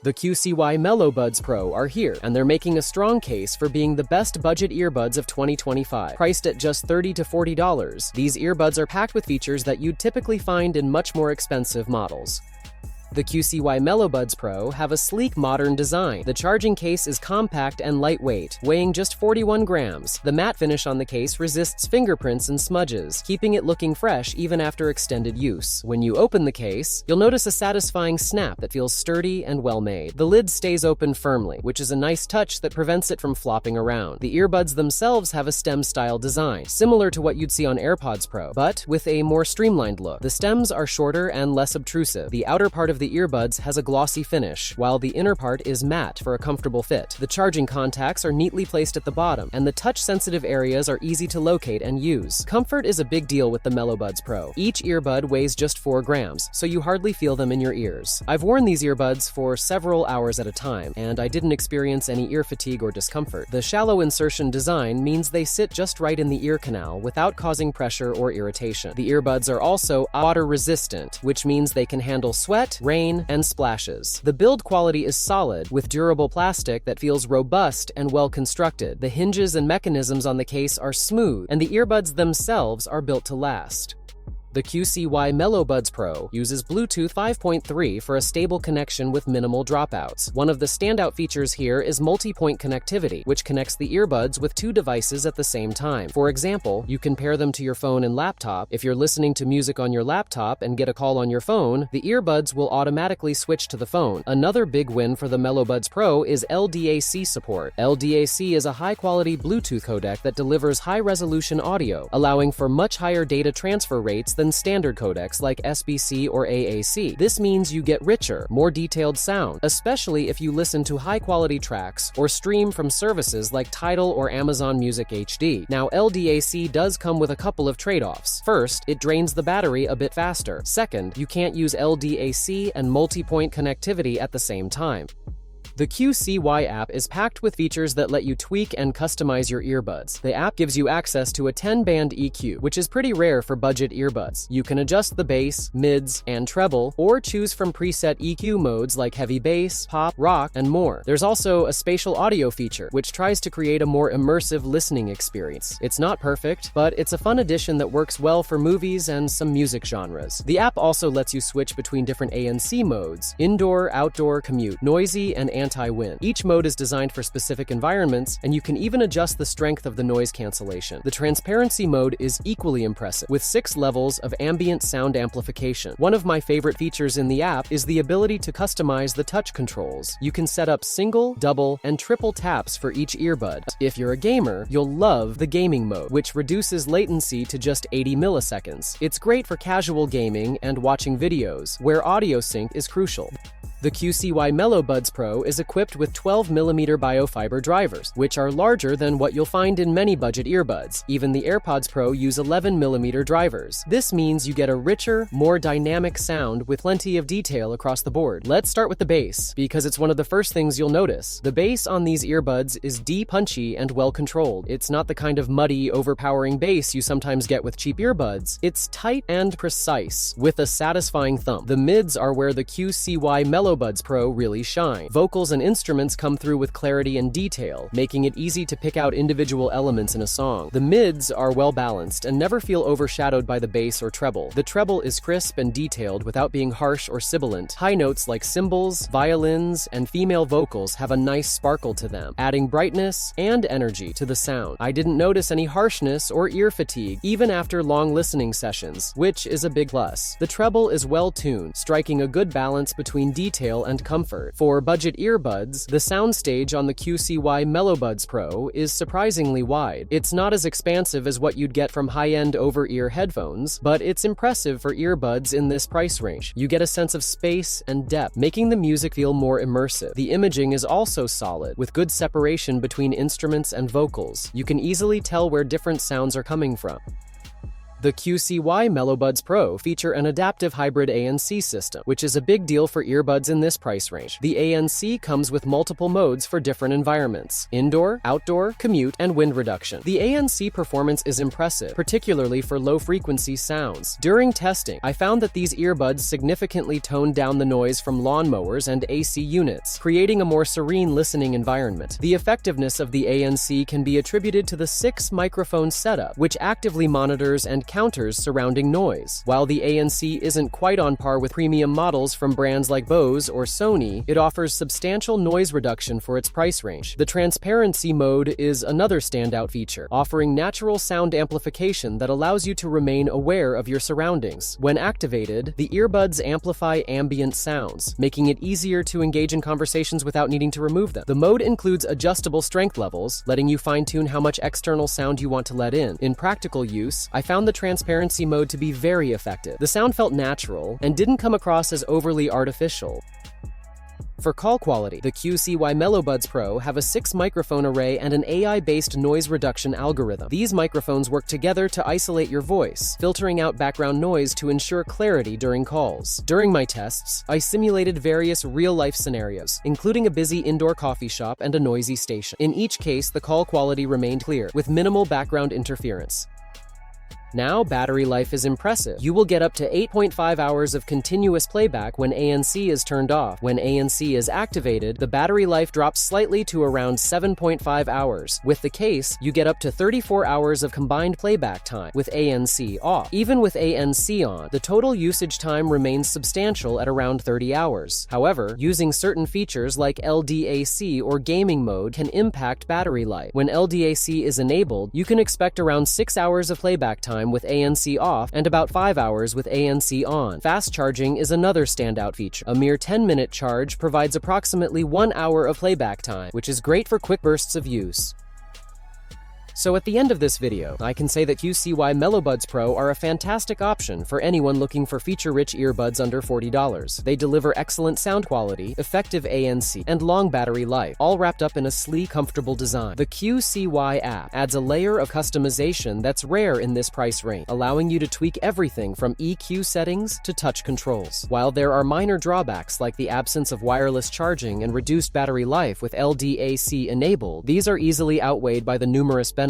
The QCY MeloBuds Pro are here, and they're making a strong case for being the best budget earbuds of 2025. Priced at just $30 to $40, these earbuds are packed with features that you'd typically find in much more expensive models. The QCY MeloBuds Pro have a sleek, modern design. The charging case is compact and lightweight, weighing just 41 grams. The matte finish on the case resists fingerprints and smudges, keeping it looking fresh even after extended use. When you open the case, you'll notice a satisfying snap that feels sturdy and well-made. The lid stays open firmly, which is a nice touch that prevents it from flopping around. The earbuds themselves have a stem-style design, similar to what you'd see on AirPods Pro, but with a more streamlined look. The stems are shorter and less obtrusive. The outer part of the earbuds has a glossy finish, while the inner part is matte for a comfortable fit. The charging contacts are neatly placed at the bottom, and the touch-sensitive areas are easy to locate and use. Comfort is a big deal with the MeloBuds Pro. Each earbud weighs just 4 grams, so you hardly feel them in your ears. I've worn these earbuds for several hours at a time, and I didn't experience any ear fatigue or discomfort. The shallow insertion design means they sit just right in the ear canal without causing pressure or irritation. The earbuds are also water-resistant, which means they can handle sweat, rain, and splashes. The build quality is solid, with durable plastic that feels robust and well-constructed. The hinges and mechanisms on the case are smooth, and the earbuds themselves are built to last. The QCY MeloBuds Pro uses Bluetooth 5.3 for a stable connection with minimal dropouts. One of the standout features here is multi-point connectivity, which connects the earbuds with 2 devices at the same time. For example, you can pair them to your phone and laptop. If you're listening to music on your laptop and get a call on your phone, the earbuds will automatically switch to the phone. Another big win for the MeloBuds Pro is LDAC support. LDAC is a high-quality Bluetooth codec that delivers high-resolution audio, allowing for much higher data transfer rates than standard codecs like SBC or AAC. This means you get richer, more detailed sound, especially if you listen to high-quality tracks or stream from services like Tidal or Amazon Music HD. Now, LDAC does come with a couple of trade-offs. First, it drains the battery a bit faster. Second, you can't use LDAC and multi-point connectivity at the same time. The QCY app is packed with features that let you tweak and customize your earbuds. The app gives you access to a 10-band EQ, which is pretty rare for budget earbuds. You can adjust the bass, mids, and treble, or choose from preset EQ modes like heavy bass, pop, rock, and more. There's also a spatial audio feature, which tries to create a more immersive listening experience. It's not perfect, but it's a fun addition that works well for movies and some music genres. The app also lets you switch between different ANC modes: indoor, outdoor, commute, noisy, and anti-wind. Each mode is designed for specific environments, and you can even adjust the strength of the noise cancellation. The transparency mode is equally impressive, with 6 levels of ambient sound amplification. One of my favorite features in the app is the ability to customize the touch controls. You can set up single, double, and triple taps for each earbud. If you're a gamer, you'll love the gaming mode, which reduces latency to just 80 milliseconds. It's great for casual gaming and watching videos, where audio sync is crucial. The QCY MeloBuds Pro is equipped with 12mm biofiber drivers, which are larger than what you'll find in many budget earbuds. Even the AirPods Pro use 11mm drivers. This means you get a richer, more dynamic sound with plenty of detail across the board. Let's start with the bass, because it's one of the first things you'll notice. The bass on these earbuds is deep, punchy, and well-controlled. It's not the kind of muddy, overpowering bass you sometimes get with cheap earbuds. It's tight and precise, with a satisfying thump. The mids are where the QCY MeloBuds Pro really shine. Vocals and instruments come through with clarity and detail, making it easy to pick out individual elements in a song. The mids are well balanced and never feel overshadowed by the bass or treble. The treble is crisp and detailed without being harsh or sibilant. High notes like cymbals, violins, and female vocals have a nice sparkle to them, adding brightness and energy to the sound. I didn't notice any harshness or ear fatigue, even after long listening sessions, which is a big plus. The treble is well tuned, striking a good balance between detail and comfort. For budget earbuds, the soundstage on the QCY MeloBuds Pro is surprisingly wide. It's not as expansive as what you'd get from high-end over-ear headphones, but it's impressive for earbuds in this price range. You get a sense of space and depth, making the music feel more immersive. The imaging is also solid, with good separation between instruments and vocals. You can easily tell where different sounds are coming from. The QCY MeloBuds Pro feature an adaptive hybrid ANC system, which is a big deal for earbuds in this price range. The ANC comes with multiple modes for different environments: indoor, outdoor, commute, and wind reduction. The ANC performance is impressive, particularly for low-frequency sounds. During testing, I found that these earbuds significantly toned down the noise from lawnmowers and AC units, creating a more serene listening environment. The effectiveness of the ANC can be attributed to the 6-microphone setup, which actively monitors and counters surrounding noise. While the ANC isn't quite on par with premium models from brands like Bose or Sony, it offers substantial noise reduction for its price range. The transparency mode is another standout feature, offering natural sound amplification that allows you to remain aware of your surroundings. When activated, the earbuds amplify ambient sounds, making it easier to engage in conversations without needing to remove them. The mode includes adjustable strength levels, letting you fine-tune how much external sound you want to let in. In practical use, I found the transparency mode to be very effective. The sound felt natural and didn't come across as overly artificial. For call quality, the QCY MeloBuds Pro have a 6-microphone array and an AI-based noise reduction algorithm. These microphones work together to isolate your voice, filtering out background noise to ensure clarity during calls. During my tests, I simulated various real-life scenarios, including a busy indoor coffee shop and a noisy station. In each case, the call quality remained clear, with minimal background interference. Now, battery life is impressive. You will get up to 8.5 hours of continuous playback when ANC is turned off. When ANC is activated, the battery life drops slightly to around 7.5 hours. With the case, you get up to 34 hours of combined playback time with ANC off. Even with ANC on, the total usage time remains substantial at around 30 hours. However, using certain features like LDAC or gaming mode can impact battery life. When LDAC is enabled, you can expect around 6 hours of playback time with ANC off and about 5 hours with ANC on. Fast charging is another standout feature. A mere 10-minute charge provides approximately 1 hour of playback time, which is great for quick bursts of use. So at the end of this video, I can say that QCY MeloBuds Pro are a fantastic option for anyone looking for feature-rich earbuds under $40. They deliver excellent sound quality, effective ANC, and long battery life, all wrapped up in a sleek, comfortable design. The QCY app adds a layer of customization that's rare in this price range, allowing you to tweak everything from EQ settings to touch controls. While there are minor drawbacks like the absence of wireless charging and reduced battery life with LDAC enabled, these are easily outweighed by the numerous benefits.